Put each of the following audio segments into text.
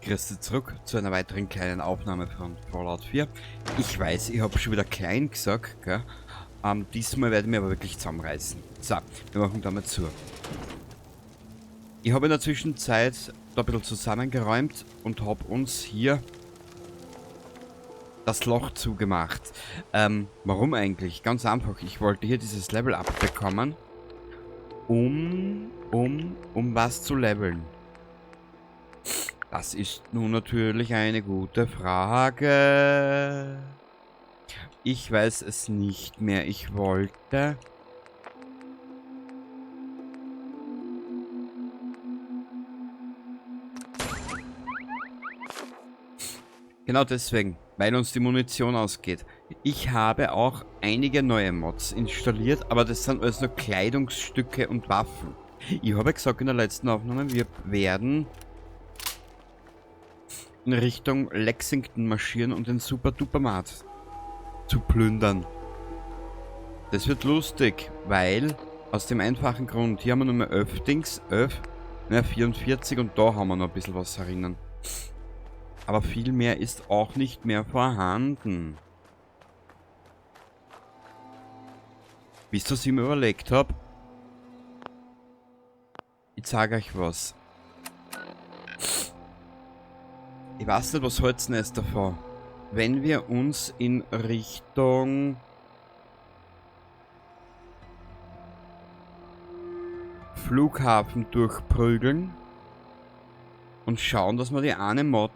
Grüß dich zurück zu einer weiteren kleinen Aufnahme von Fallout 4. Ich weiß, ich habe schon wieder klein gesagt, gell? Diesmal werde ich mir aber wirklich zusammenreißen. So, wir machen da mal zu. Ich habe in der Zwischenzeit da ein bisschen zusammengeräumt und habe uns hier das Loch zugemacht. Warum eigentlich? Ganz einfach, ich wollte hier dieses Level abbekommen, um was zu leveln. Das ist nun natürlich eine gute Frage. Ich weiß es nicht mehr. Ich wollte... Genau deswegen, weil uns die Munition ausgeht. Ich habe auch einige neue Mods installiert, aber das sind alles nur Kleidungsstücke und Waffen. Ich habe gesagt in der letzten Aufnahme, wir werden in Richtung Lexington marschieren, um den Super-Duper-Mart zu plündern. Das wird lustig, weil aus dem einfachen Grund, hier haben wir nur mehr 11 Dings, 11, mehr 44 und da haben wir noch ein bisschen was erinnern. Aber viel mehr ist auch nicht mehr vorhanden. Bis ich mir überlegt habe, ich sage euch was. Ich weiß nicht, was halt's denn jetzt davon? Wenn wir uns in Richtung Flughafen durchprügeln und schauen, dass wir die eine Mod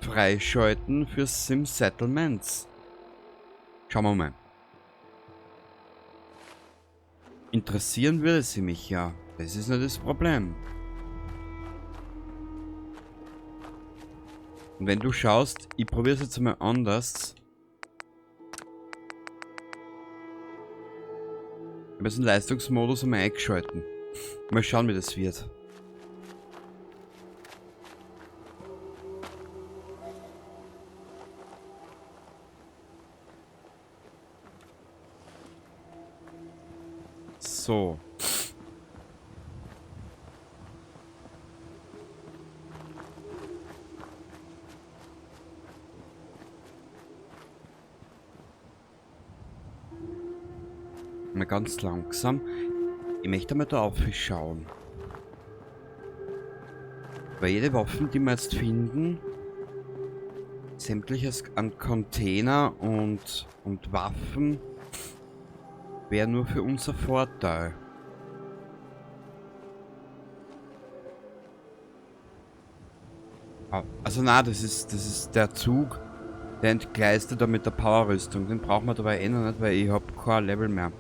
freischalten für Sim Settlements. Schauen wir mal. Interessieren würde sie mich ja. Das ist nicht das Problem. Und wenn du schaust, ich probiere es jetzt mal anders. Ich habe jetzt einen Leistungsmodus einmal eingeschalten. Mal schauen, wie das wird. So. Mal ganz langsam. Ich möchte mal da aufschauen. Weil jede Waffe, die wir jetzt finden, sämtliches an Container und Waffen, wäre nur für unser Vorteil. Also na, das ist der Zug, der entgleiste da mit der Powerrüstung. Den brauchen wir dabei eh noch nicht, weil ich habe kein Level mehr.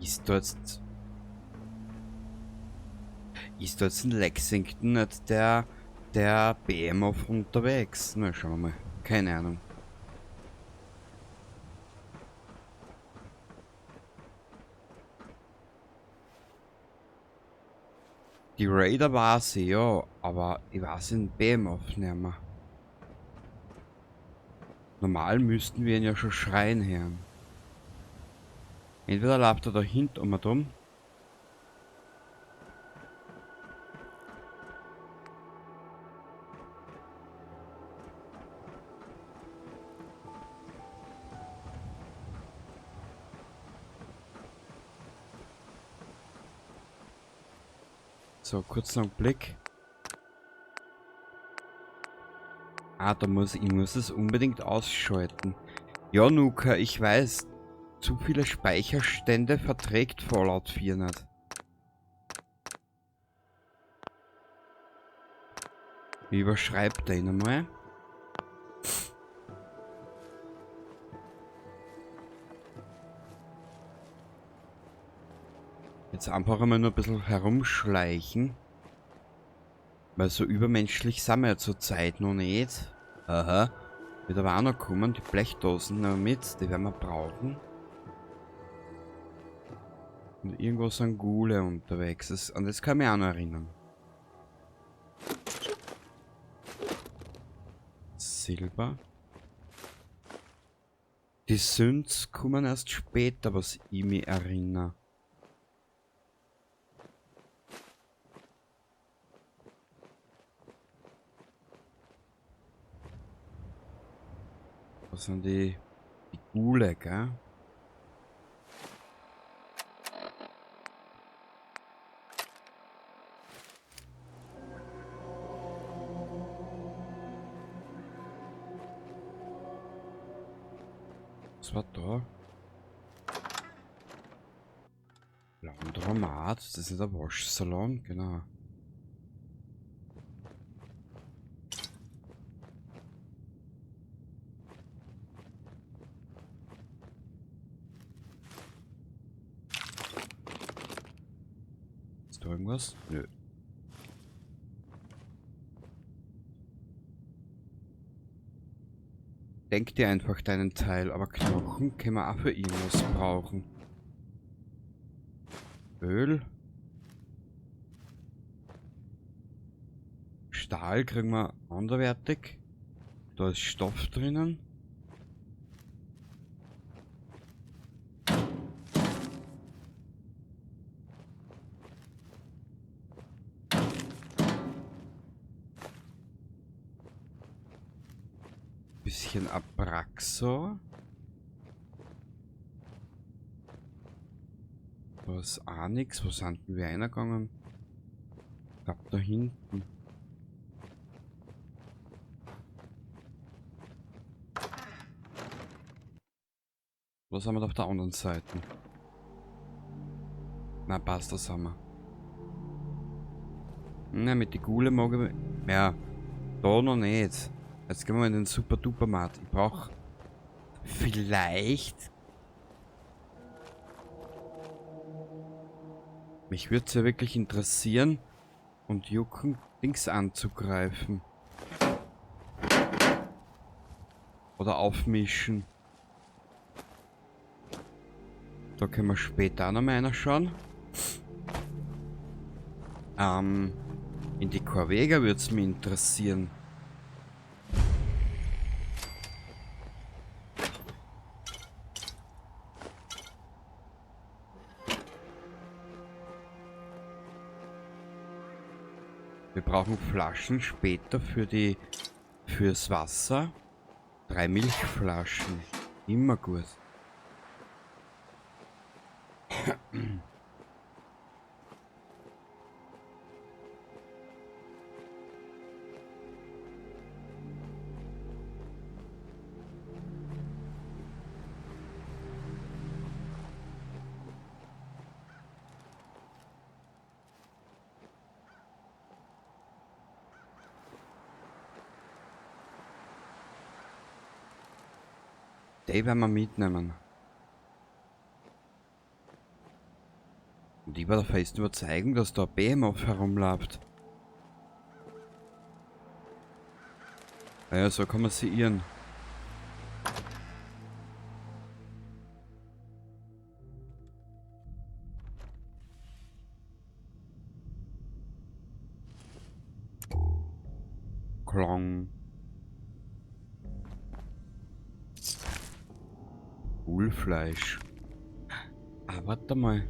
Ist da jetzt in Lexington nicht der BMF unterwegs? Na, schauen wir mal. Keine Ahnung. Die Raider war sie, ja, aber ich weiß in BMF nicht mehr. Normal müssten wir ihn ja schon schreien hören. Entweder läuft er da hinten um drum. So, kurz noch einen Blick. Ah, ich muss es unbedingt ausschalten. Ja, Nuka, ich weiß, zu viele Speicherstände verträgt Fallout 4 nicht. Wie überschreibt er ihn einmal? Jetzt einfach einmal nur ein bisschen herumschleichen. Weil so übermenschlich sind wir ja zurzeit noch nicht. Aha. Wird aber auch noch kommen, die Blechdosen noch mit, die werden wir brauchen. Und irgendwo sind Ghule unterwegs. An das kann ich mich auch noch erinnern. Silber. Die Synths kommen erst später, was ich mich erinnere. Was sind die Gule, gell? Was war da? Laundromat, das ist der Waschsalon, genau. Ist da irgendwas? Nö. Denk dir einfach deinen Teil, aber Knochen können wir auch für irgendwas brauchen. Öl. Stahl kriegen wir anderweitig. Da ist Stoff drinnen. Bisschen Abraxo. Da ist auch nichts. Wo sind denn wir reingegangen? Ich glaube da hinten. Was haben wir da auf der anderen Seite? Na passt, das haben wir. Na, mit den Gule mag ich... Ja, da noch nicht. Jetzt gehen wir in den Super-Duper-Markt. Ich brauche vielleicht... Mich würde es ja wirklich interessieren und jucken, Dings anzugreifen. Oder aufmischen. Da können wir später auch noch mal reinschauen. In die Corvega würde es mich interessieren. Wir brauchen Flaschen später fürs Wasser. 3 Milchflaschen. Immer gut. Die werden wir mitnehmen. Und ich war der festen Überzeugung, dass da ein Behemoth herumläuft. Naja, so kann man sie irren. Klong. Bullfleisch. Ah, warte mal.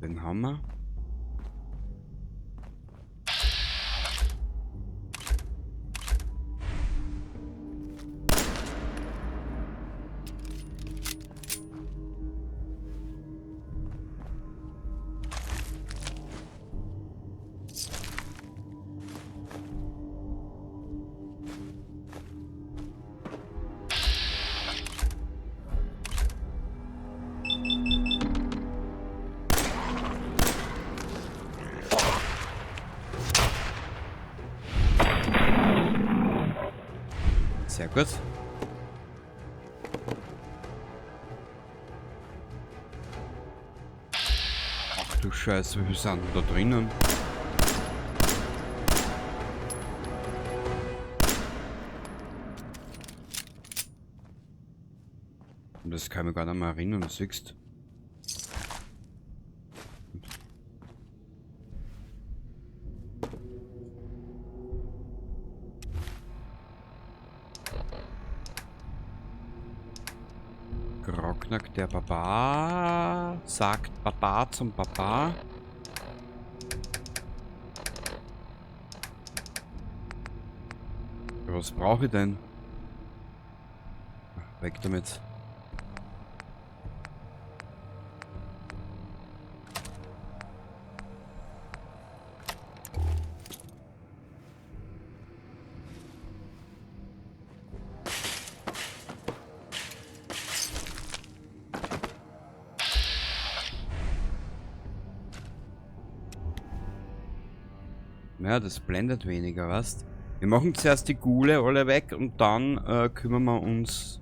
Den haben wir. Sehr gut. Ach du Scheiße, wie viel sind denn da drinnen? Das kann ich mir gar nicht mehr erinnern, du siehst. Grocknack, der Baba sagt Baba zum Baba. Was brauche ich denn? Ach, weg damit. Ja, das blendet weniger, was? Wir machen zuerst die Ghule alle weg und dann kümmern wir uns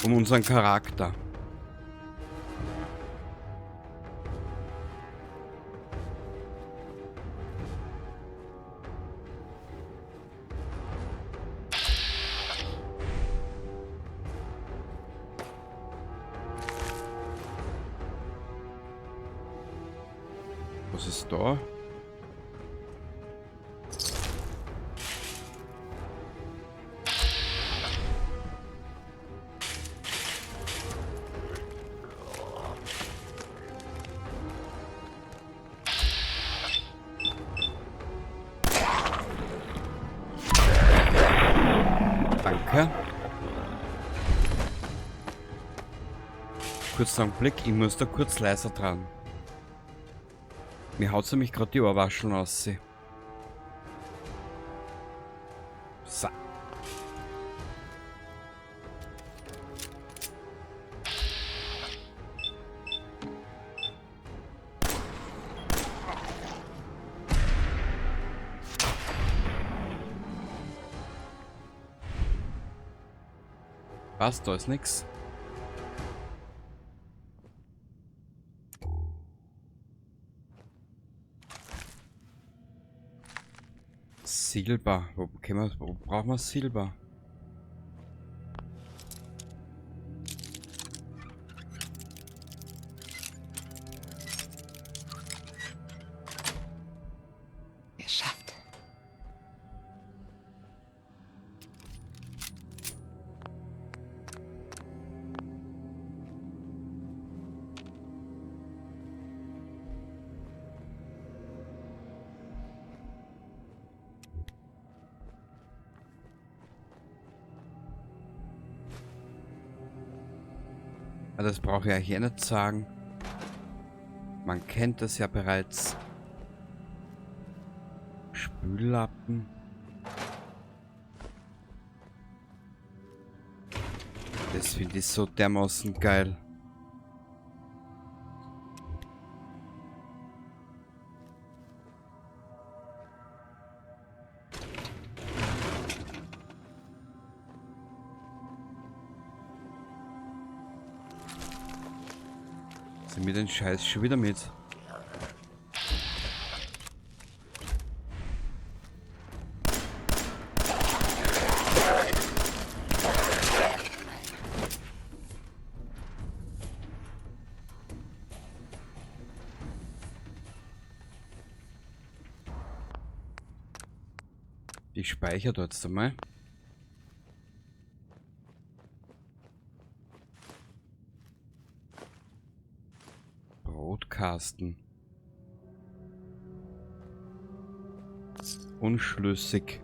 um unseren Charakter. Was ist da? Danke. Kurzen Augenblick, ich muss da kurz leiser dran. Mir haut nämlich gerade die Ohrwascheln aus. So. Was? Da ist nix. Silber. Wo brauchen wir Silber? Geschafft. Das brauche ich euch hier nicht sagen. Man kennt das ja bereits. Spüllappen. Das finde ich so dermaßen geil. Sind wir den Scheiß schon wieder mit? Ich speichere dort jetzt einmal. Brotkasten. Unschlüssig.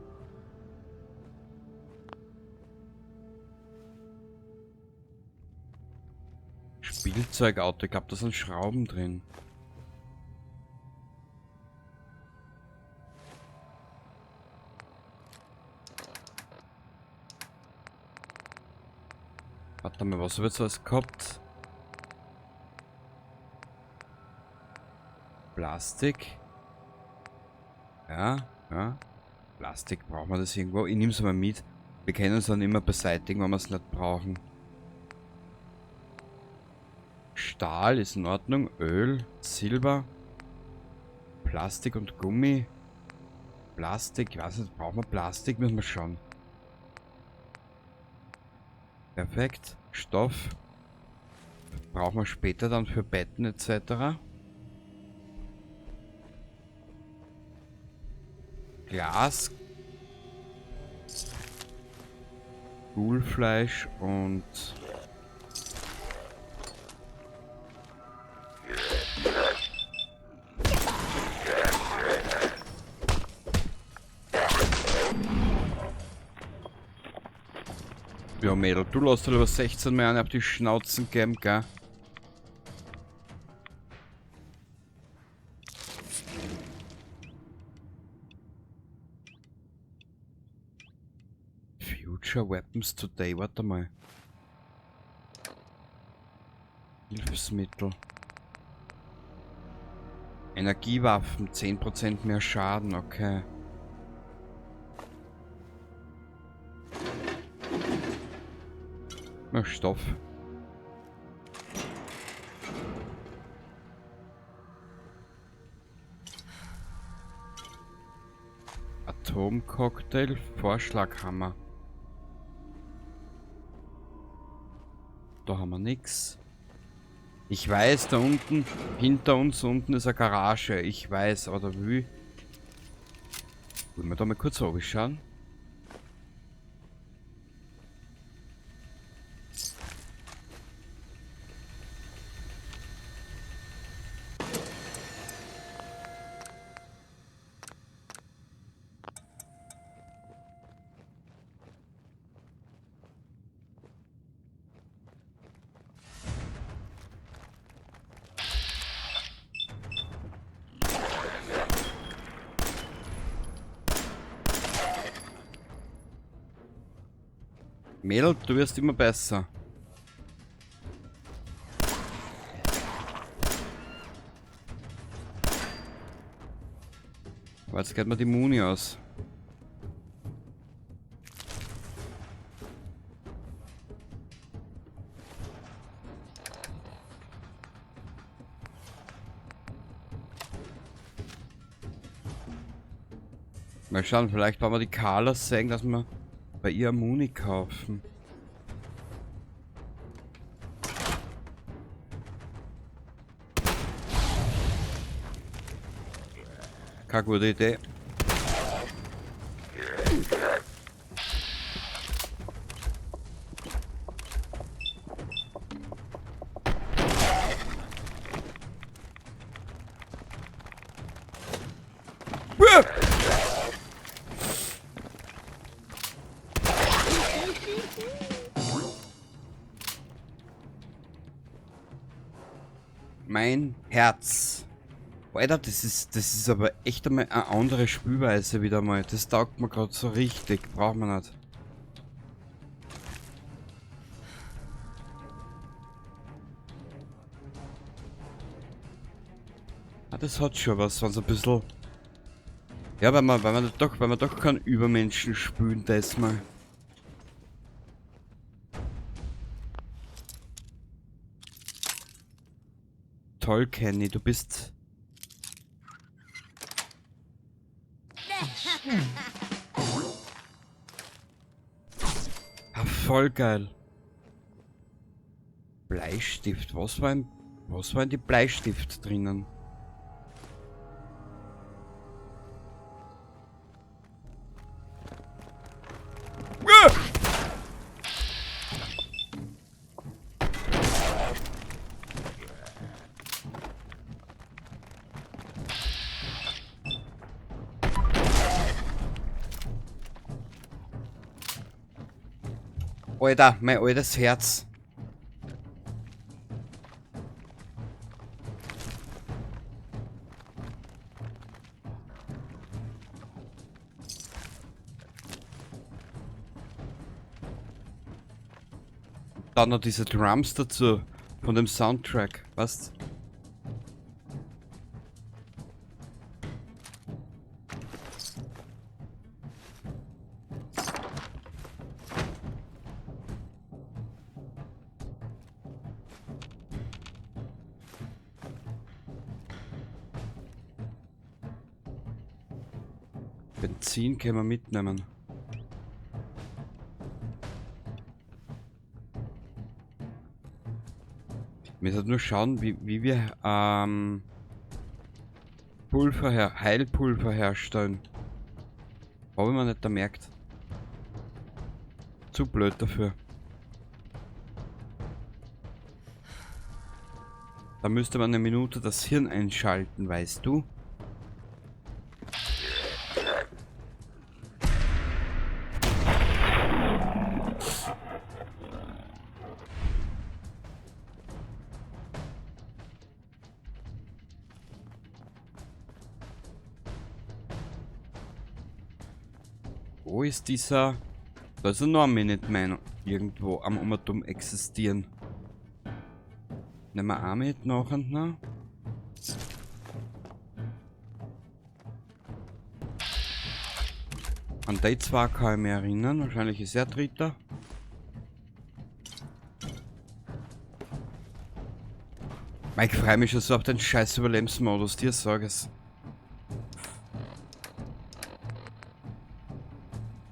Spielzeugauto. Ich glaube, da sind Schrauben drin. Warte mal, was wird so alles gehabt? Plastik. Ja. Plastik, brauchen wir das irgendwo? Ich nehme es mal mit. Wir können es dann immer beseitigen, wenn wir es nicht brauchen. Stahl ist in Ordnung. Öl, Silber, Plastik und Gummi. Plastik, ich weiß nicht, brauchen wir Plastik? Müssen wir schauen. Perfekt. Stoff. Brauchen wir später dann für Betten etc. Glas. Bullfleisch und... Ja, Mädel, du lässt halt über 16 Mal auf die Schnauzen geben, gell? Future Weapons Today, warte mal. Hilfsmittel. Energiewaffen, 10% mehr Schaden, okay. Na, Stoff. Atomcocktail, Vorschlaghammer. Da haben wir nix. Ich weiß, da unten, hinter uns unten ist eine Garage. Ich weiß, aber da will... Wollen wir da mal kurz schauen? Mädel, du wirst immer besser. Aber jetzt geht mir die Muni aus. Mal schauen, vielleicht wollen wir die Carla sagen, dass wir bei ihr Muni kaufen. Keine gute Idee. Mein Herz. Alter, das ist aber echt einmal eine andere Spielweise wieder mal. Das taugt mir gerade so richtig. Braucht man nicht. Ah, das hat schon was, wenn so ein bisschen... Ja, weil wir doch keinen Übermenschen spielen, das mal. Toll, Kenny, du bist... Ah, voll geil. Bleistift, was war in die Bleistift drinnen? Alter, mein altes Herz. Dann noch diese Drums dazu. Von dem Soundtrack, weißt? Benzin können wir mitnehmen. Wir müssen nur schauen, wie wir Heilpulver herstellen. Habe ich mir nicht gemerkt. Zu blöd dafür. Da müsste man eine Minute das Hirn einschalten, weißt du? Wo ist dieser? Da ist ein Minuteman irgendwo am Umatumm existieren. Nehmen wir auch mit nach und nach. An die zwei kann ich mich erinnern. Wahrscheinlich ist er Dritter. Ich freue mich schon so auf den scheiß Überlebensmodus, dir sag es.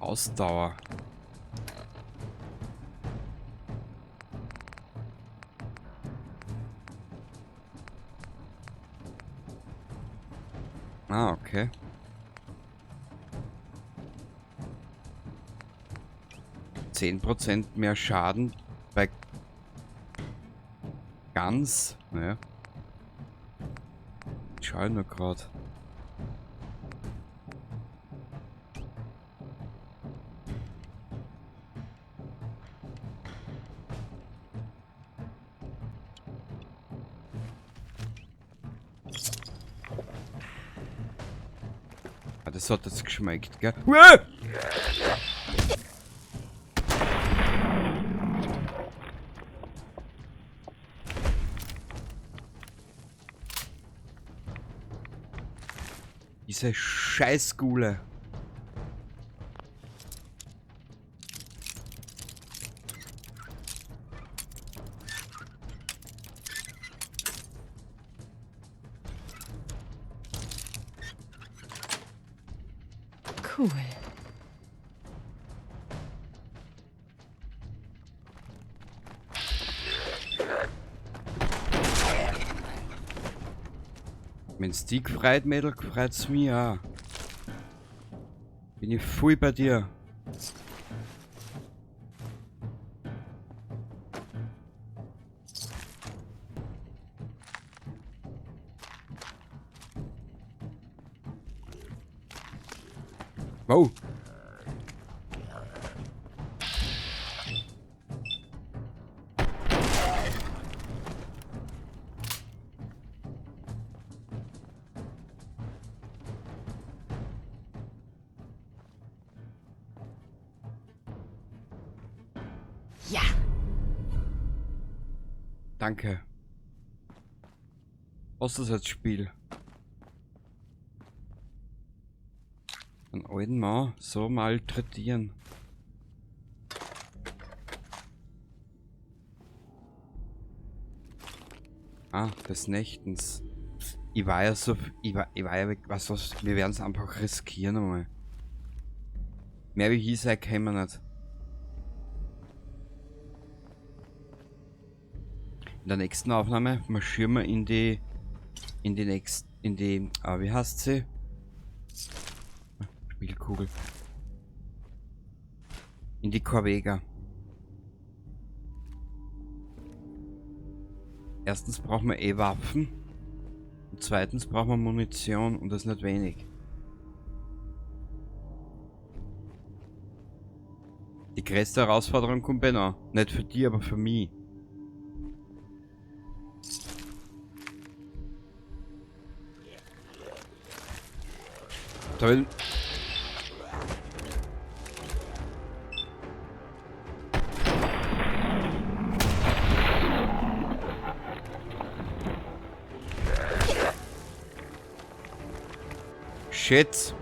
Ausdauer. Ah, okay. %10 mehr Schaden bei ganz. Naja. Schau nur gerade. Das hat jetzt geschmeckt, gell? Uah! Diese Scheißgule. Cool. Wenn's die gefreut, Mädel, gefreut's mich auch. Bin ich voll bei dir. Wow. Ja. Danke. Was ist das als Spiel? Einen alten Mann so malträtieren. Ah, des Nächtens. Ich war ja so. Ich war ja weg. Was? Wir werden es einfach riskieren einmal. Mehr wie hier sein können wir nicht. In der nächsten Aufnahme marschieren wir in die wie heißt sie? Spielkugel. In die Corvega. Erstens brauchen wir Waffen. Und zweitens brauchen wir Munition und das nicht wenig. Die größte Herausforderung kommt noch. Nicht für die, aber für mich. Da will... Shit.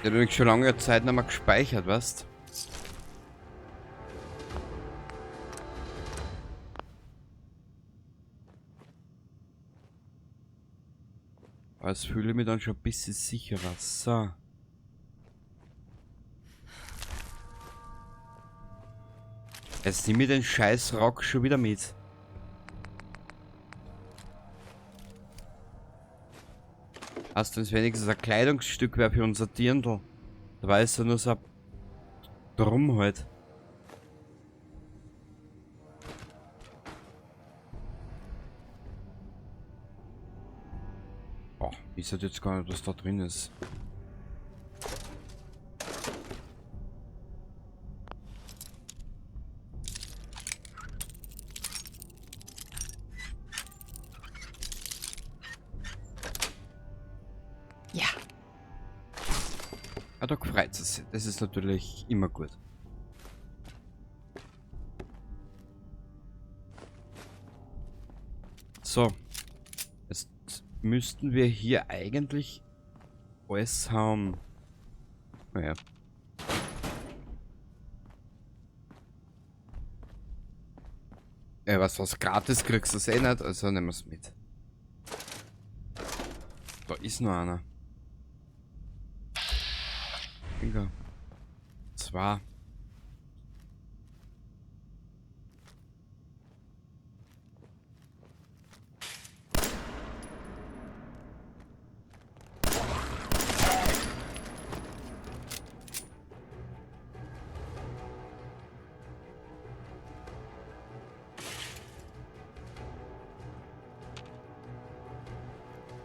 Der hat nämlich schon lange Zeit nicht mehr gespeichert, weißt? Aber jetzt fühle ich mich dann schon ein bisschen sicherer. So. Jetzt nehme ich den scheiß Rock schon wieder mit. Hast du uns wenigstens ein Kleidungsstück wäre für unser Dirndl? Da ist ja nur so ein Drum halt. Boah, ich weiß jetzt gar nicht, was da drin ist. Ja. Ah, da freut es sich. Das ist natürlich immer gut. So. Jetzt müssten wir hier eigentlich alles haben. Naja. Was gratis kriegst du eh nicht, also nehmen wir es mit. Da ist noch einer. Bingo. 2.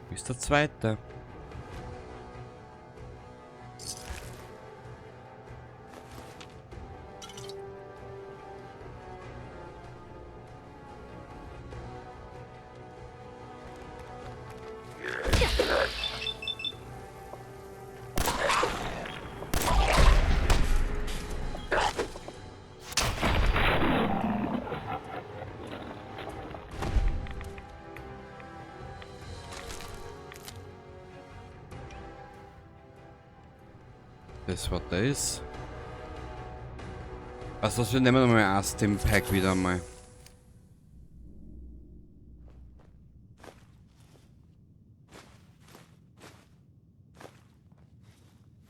Wo ist der zweite? Das war das. Also wir nehmen nochmal ein Stim-Pack wieder mal.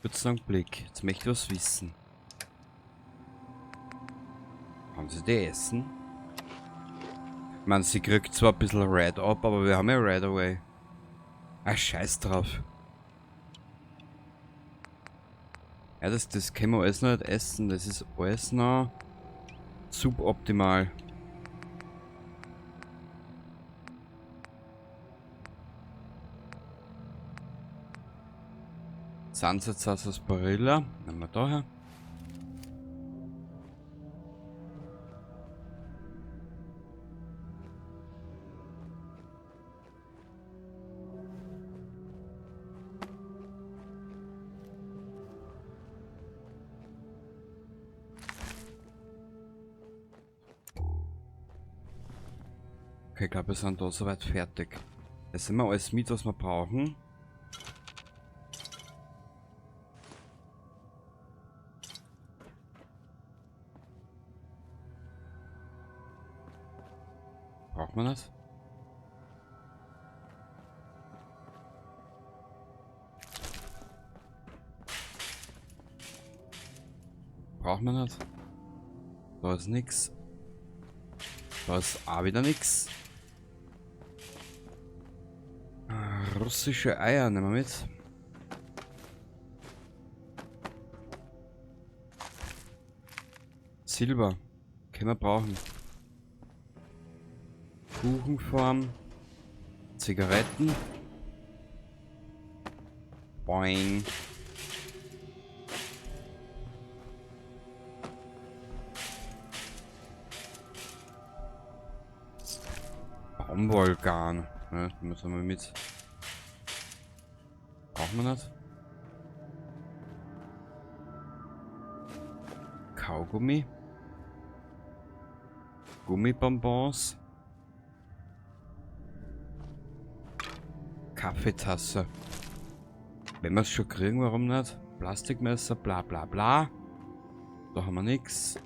Kurzen Augenblick. Jetzt möchte ich was wissen. Haben sie die essen? Ich meine, sie kriegt zwar ein bisschen Red ab, aber wir haben ja Red Away. Ah, scheiß drauf. Ja, das können wir alles noch nicht essen. Das ist alles noch suboptimal. Sunset Sarsaparilla. Nehmen wir da her. Okay, ich glaube, wir sind da soweit fertig. Jetzt sind wir alles mit, was wir brauchen. Braucht man das? Braucht man das? Da ist nix. Da ist auch wieder nix. Russische Eier nehmen wir mit. Silber. Können wir brauchen. Kuchenform. Zigaretten. Boing. Baumwollgarn. Ja, müssen wir mit. Braucht man das? Kaugummi. Gummibonbons. Kaffeetasse. Wenn wir es schon kriegen, warum nicht? Plastikmesser, bla bla bla. Da haben wir nichts.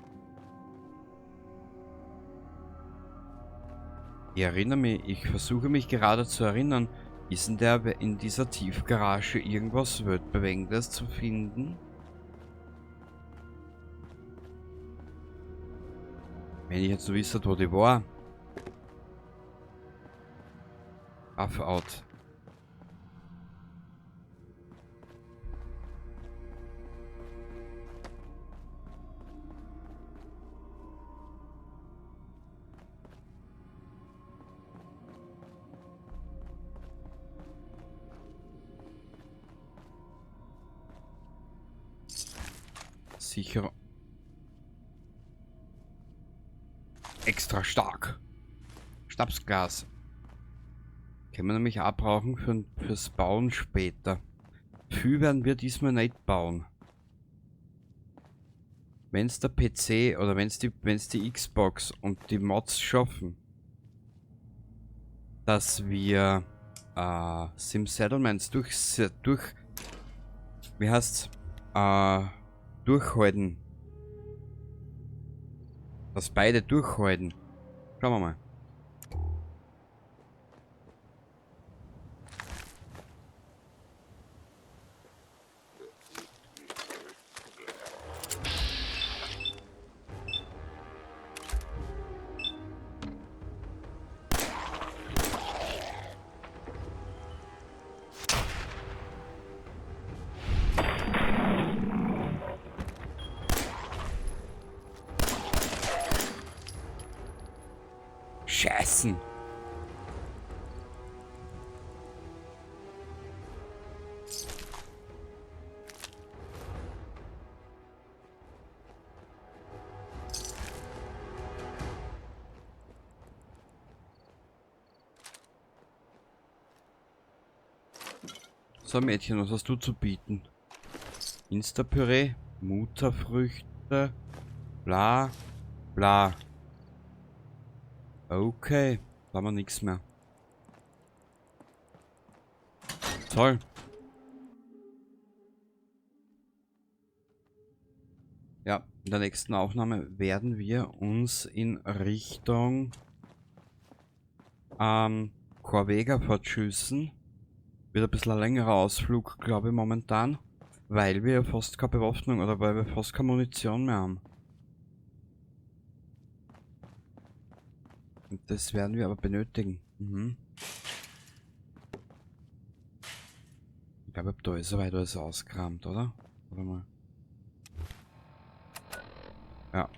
Ich erinnere mich, ich versuche mich gerade zu erinnern, ist in dieser Tiefgarage irgendwas Weltbewegendes zu finden? Wenn ich jetzt nur wüsste, wo die war. Off out. Sicher. Extra stark. Schnapsglas. Können wir nämlich auch brauchen fürs Bauen später. Viel werden wir diesmal nicht bauen. Wenn es der PC oder wenn es die Xbox und die Mods schaffen, dass wir Sim Settlements wie heißt's? Durchhalten. Dass beide durchhalten. Schauen wir mal. Scheißen. So Mädchen, was hast du zu bieten? Instapüree, Mutterfrüchte, bla, bla. Okay, da haben wir nichts mehr. Toll. Ja, in der nächsten Aufnahme werden wir uns in Richtung Corvega fortschießen. Wird ein bisschen ein längerer Ausflug, glaube ich, momentan. Weil wir fast keine Bewaffnung oder weil wir fast keine Munition mehr haben. Und das werden wir aber benötigen. Mhm. Ich glaube, da ist soweit alles ausgekramt, oder? Warte mal. Ja.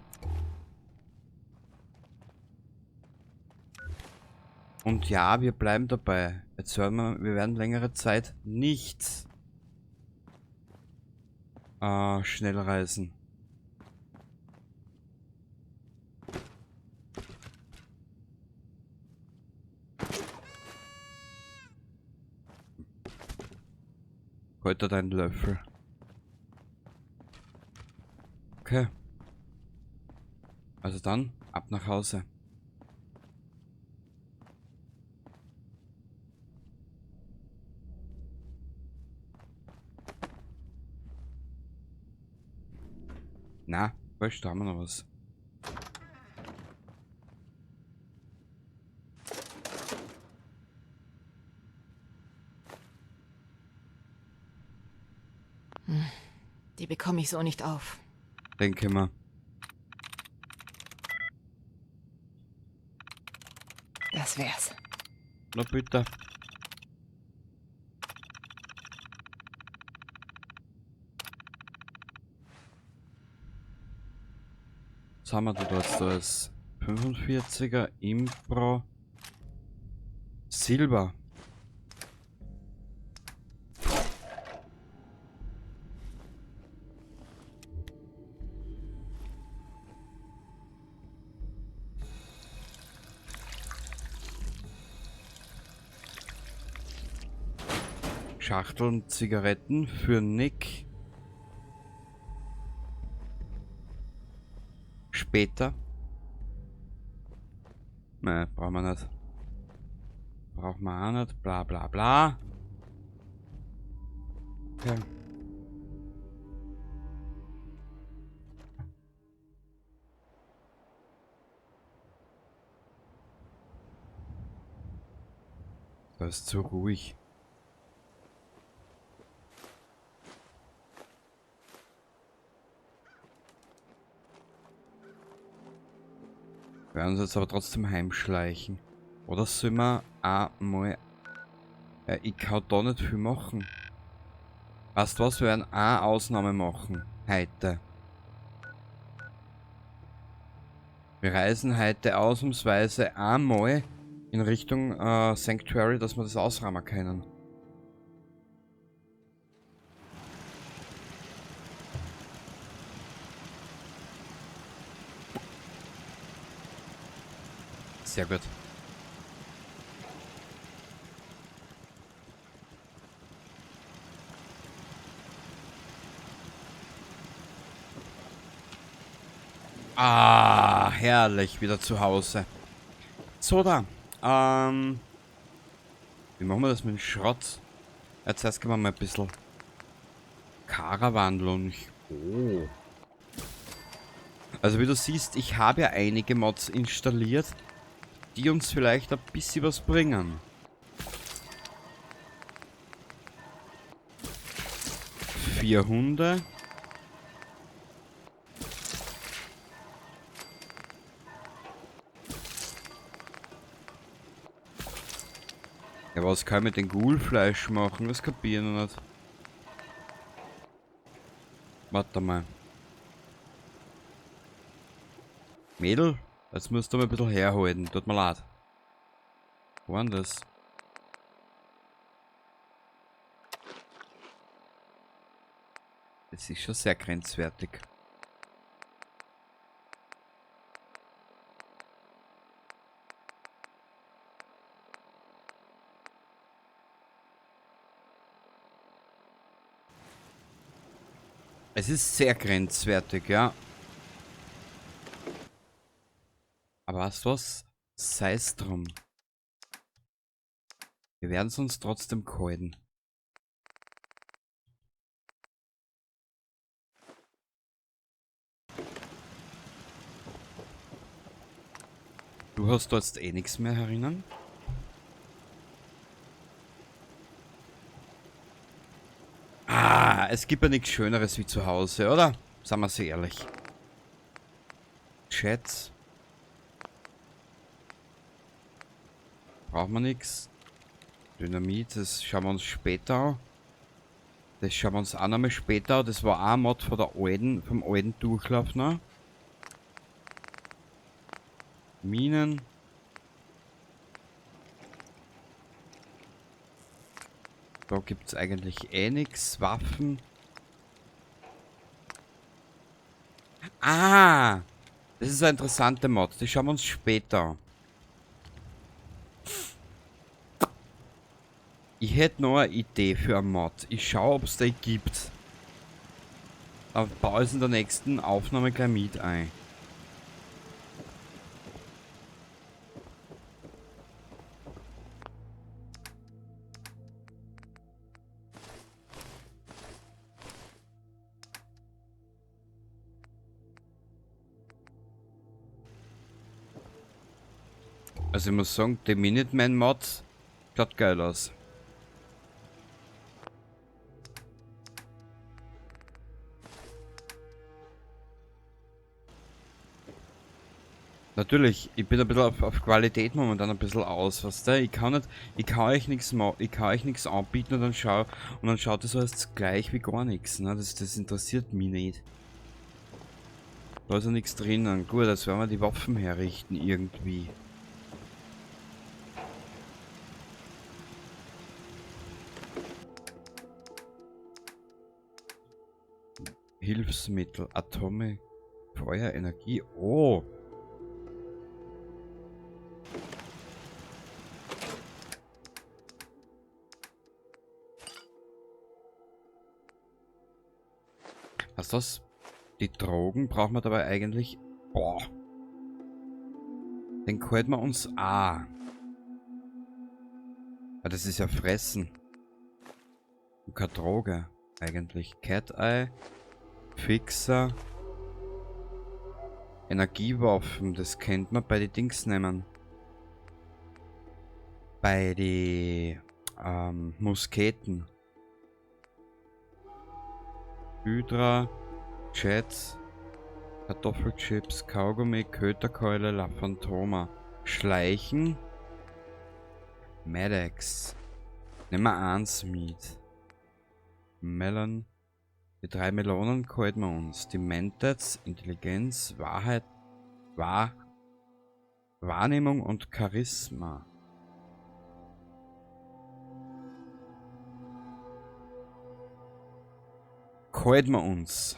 Und ja, wir bleiben dabei. Jetzt hören wir werden längere Zeit nichts schnell reisen. Heute dein Löffel. Okay. Also dann, ab nach Hause. Na, weißt du, da haben wir noch was. Die bekomme ich so nicht auf. Denke mal. Das wär's. Na bitte. Was haben wir da jetzt? Da ist 45er Impro Silber. Schachteln Zigaretten für Nick. Später. Ne, brauchen wir nicht. Brauchen wir auch nicht. Bla bla bla. Okay. Da ist zu ruhig. Wir werden uns jetzt aber trotzdem heimschleichen. Oder sollen wir einmal... ich kann da nicht viel machen. Weißt du was, wir werden eine Ausnahme machen. Heute. Wir reisen heute ausnahmsweise einmal in Richtung Sanctuary, dass wir das ausrahmen können. Sehr gut. Ah, herrlich, wieder zu Hause. So, da. Wie machen wir das mit dem Schrott? Jetzt erst gehen wir mal ein bisschen Karawanlunch. Oh. Also wie du siehst, ich habe ja einige Mods installiert, die uns vielleicht ein bisschen was bringen. Vier Hunde. Ja, was kann ich mit dem Ghoulfleisch machen? Das kapiere ich noch nicht. Warte mal. Mädel, jetzt musst du mal ein bisschen herhalten. Tut mir leid. Wo war denn das? Das ist schon sehr grenzwertig. Es ist sehr grenzwertig, ja. Aber weißt du was? Sei es drum. Wir werden es uns trotzdem gehalten. Du hast da jetzt eh nichts mehr herinnen? Ah, es gibt ja nichts Schöneres wie zu Hause, oder? Sagen wir sie ehrlich. Chats. Brauchen wir nichts. Dynamit, das schauen wir uns später an. Das schauen wir uns auch nochmal später an. Das war auch ein Mod von der alten, vom alten Durchlauf noch. Minen. Da gibt es eigentlich eh nichts. Waffen. Ah! Das ist eine interessante Mod. Die schauen wir uns später an. Ich hätte noch eine Idee für einen Mod. Ich schaue, ob es da gibt. Aber baue es in der nächsten Aufnahme gleich mit ein. Also ich muss sagen, die Minuteman-Mod schaut geil aus. Natürlich, ich bin ein bisschen auf Qualität momentan ein bisschen aus, weißt du? Ich kann euch nichts anbieten und dann schaut das alles gleich wie gar nichts. Ne? Das interessiert mich nicht. Da ist ja nichts drinnen. Gut, jetzt werden wir die Waffen herrichten irgendwie. Hilfsmittel, Atome, Feuer, Energie. Oh! Was das? Die Drogen brauchen wir dabei eigentlich. Boah! Den halten wir uns an. Ah, das ist ja Fressen. Und keine Droge, eigentlich. Cat Eye, Fixer, Energiewaffen, das kennt man bei den Dings nehmen. bei den Musketen. Hydra, Jets, Kartoffelchips, Kaugummi, Köterkeule, La Phantoma. Schleichen. Maddox. Nehmen wir eins mit. Melon. Die 3 Melonen halten wir uns. Die Menteds, Intelligenz, Wahrheit, Wahrnehmung und Charisma. Halten wir uns.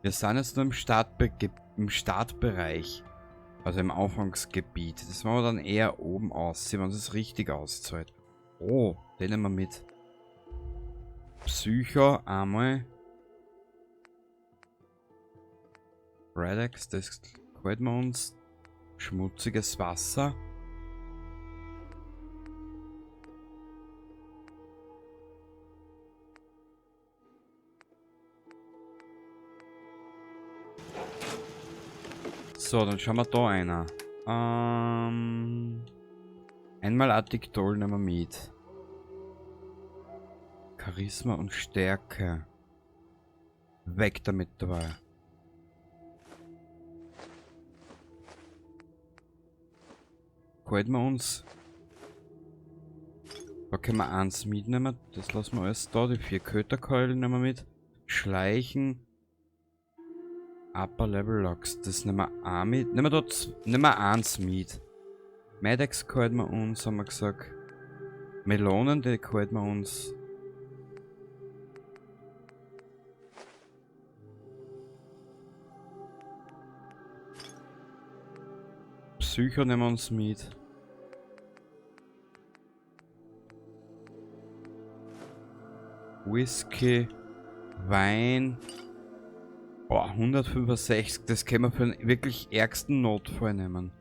Wir sind jetzt nur im Startbereich. Also im Anfangsgebiet. Das machen wir dann eher oben aussehen, wenn es richtig auszahlt. Oh, den nehmen wir mit. Psycho einmal. Redex, das halten wir uns. Schmutziges Wasser. So, dann schauen wir da einer. Einmal Artiktol nehmen wir mit. Charisma und Stärke. Weg damit dabei. Halten wir uns. Da können wir eins mitnehmen. Das lassen wir alles da. Die 4 Köterkeulen nehmen wir mit. Schleichen. Upper Level Locks. Das nehmen wir auch mit. Nehmen wir eins mit. Maddox halten wir uns, haben wir gesagt. Melonen, die halten wir uns. Psycho nehmen wir uns mit. Whisky, Wein. Boah, 165, das können wir für den wirklich ärgsten Notfall nehmen.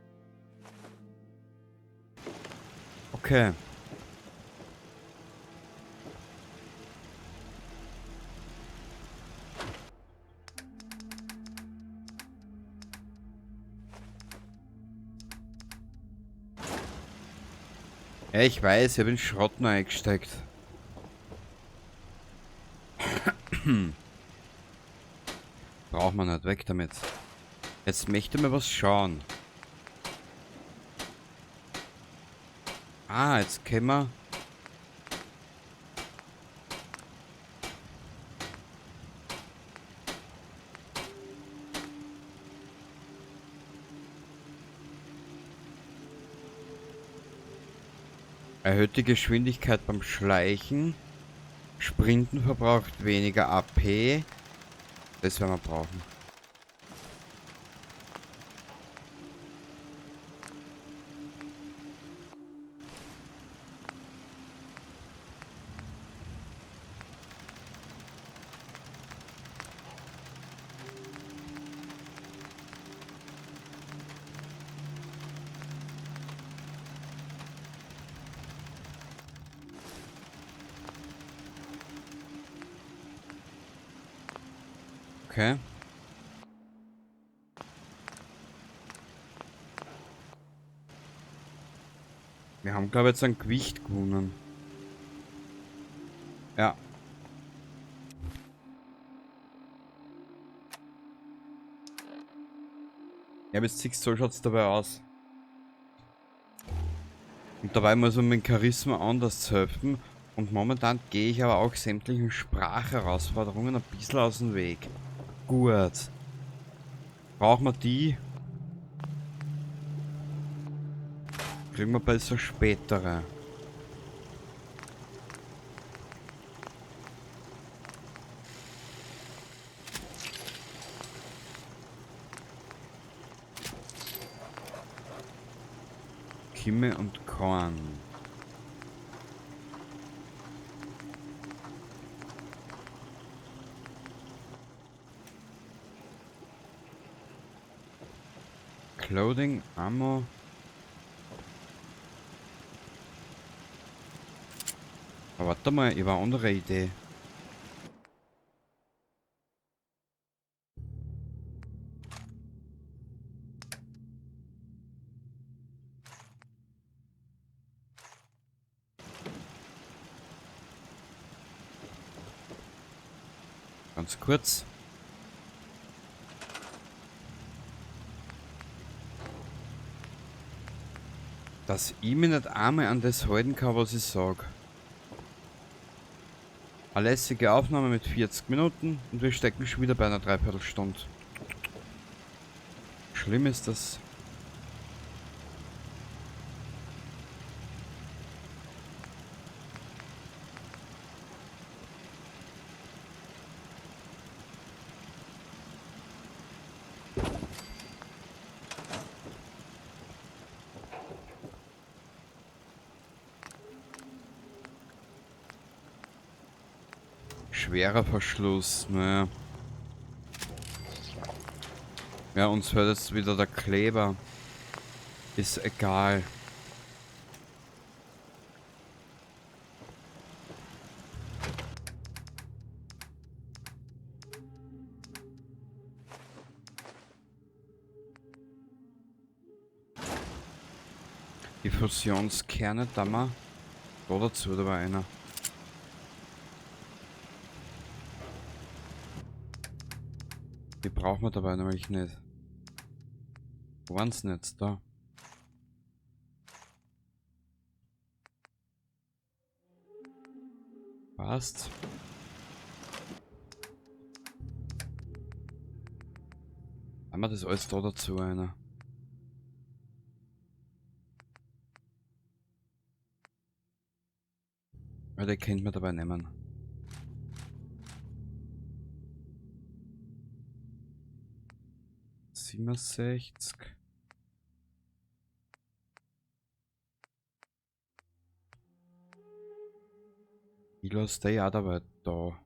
Okay. Ja, ich weiß, ich habe den Schrott neu eingesteckt. Braucht man nicht, weg damit. Jetzt möchte mir was schauen. Ah, jetzt können wir... Erhöht die Geschwindigkeit beim Schleichen. Sprinten verbraucht weniger AP. Das werden wir brauchen. Okay. Wir haben, glaube ich, jetzt ein Gewicht gewonnen. Ja. Ja, bis 6 so schaut es dabei aus. Und dabei muss man mit Charisma anders helfen. Und momentan gehe ich aber auch sämtlichen Sprachherausforderungen ein bisschen aus dem Weg. Gut. Brauchen wir die? Kriegen wir besser spätere. Kimme und Korn. Clothing, Ammo. Aber warte mal, ich habe eine andere Idee. Ganz kurz. Dass ich mich nicht einmal an das halten kann, was ich sage. Eine lässige Aufnahme mit 40 Minuten und wir stecken schon wieder bei einer Dreiviertelstunde. Schlimm ist das. Schwerer Verschluss, naja. Ja, uns hört jetzt wieder der Kleber. Ist egal. Die Fusionskerne, da mal. Da dazu, da war einer. Die brauchen wir dabei nämlich nicht. Wo waren sie jetzt da? Passt. Haben wir das alles da dazu, einer? Ja, der kennt man dabei nehmen. Siebenundsechzig. Ich lasse der ja dabei da.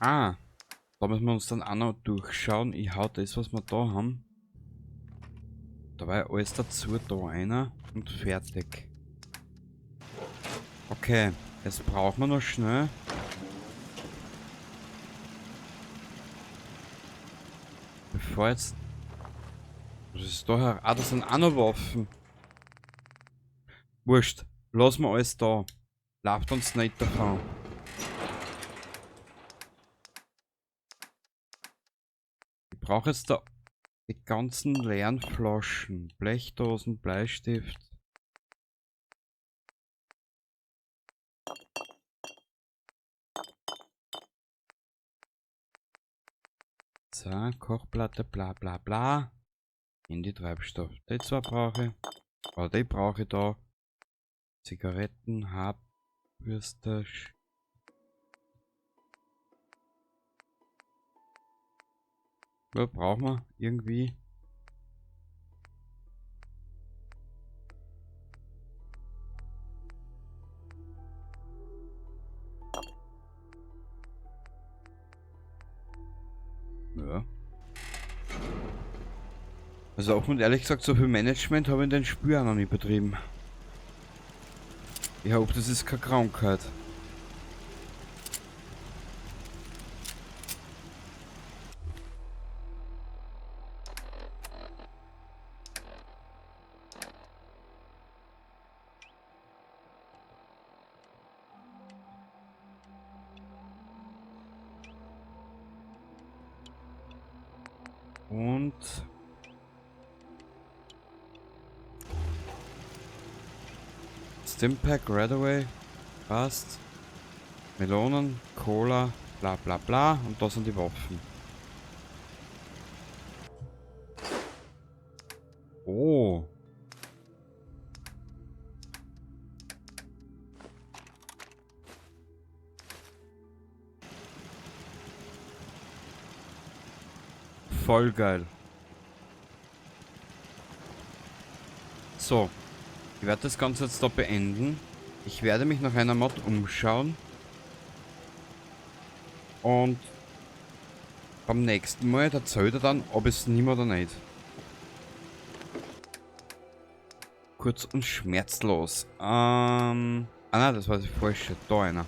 Ah, da müssen wir uns dann auch noch durchschauen. Ich hau das, was wir da haben. Da war ja alles dazu, da einer und fertig. Okay, jetzt brauchen wir noch schnell. Bevor jetzt... Was ist da her? Ah, das sind auch noch Waffen. Wurscht, lassen wir alles da. Lauft uns nicht davon. Ich brauche jetzt da die ganzen leeren Flaschen. Blechdosen, Bleistift. So, Kochplatte, bla bla bla. In die Treibstoff. Die zwei brauche ich. Aber die brauche ich da. Zigaretten, Haarbürste. Ja, brauchen wir irgendwie. Ja. Also offen und ehrlich gesagt, so viel Management habe ich in den Spielen noch nicht betrieben. Ich hoffe, das ist keine Krankheit. Und... Stimpack, Redaway, passt. Melonen, Cola, bla bla bla. Und da sind die Waffen. Oh. Voll geil. So. Ich werde das Ganze jetzt da beenden. Ich werde mich nach einer Mod umschauen. Und beim nächsten Mal erzählt er dann, ob es nimmt oder nicht. Kurz und schmerzlos. Ah nein, das war die falsche. Da einer.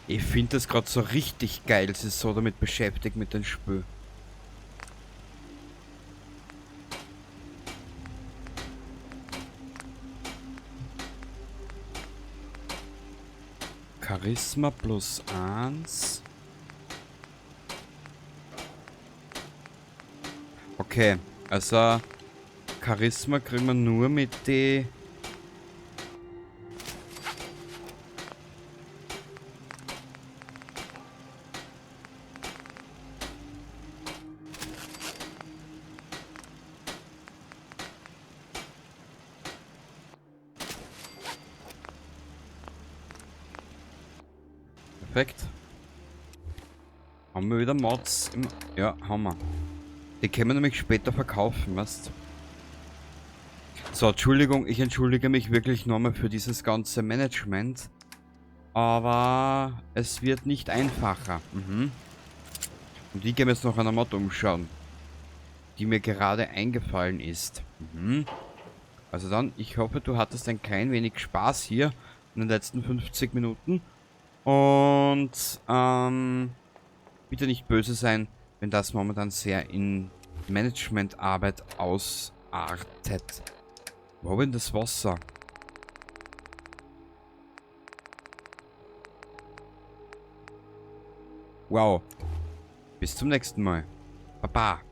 Ich finde das gerade so richtig geil, sie ist so damit beschäftigt mit dem Spiel. Charisma +1. Okay, also Charisma kriegen wir nur mit die... Perfekt. Haben wir wieder Mods im... Ja, haben wir. Die können wir nämlich später verkaufen, weißt. So, Entschuldigung, ich entschuldige mich wirklich nochmal für dieses ganze Management. Aber es wird nicht einfacher. Und ich gehe mir jetzt noch einer Mod umschauen, die mir gerade eingefallen ist. Also dann, ich hoffe, du hattest ein klein wenig Spaß hier in den letzten 50 Minuten. Und bitte nicht böse sein, wenn das momentan sehr in Managementarbeit ausartet. Wo denn das Wasser? Wow. Bis zum nächsten Mal. Baba.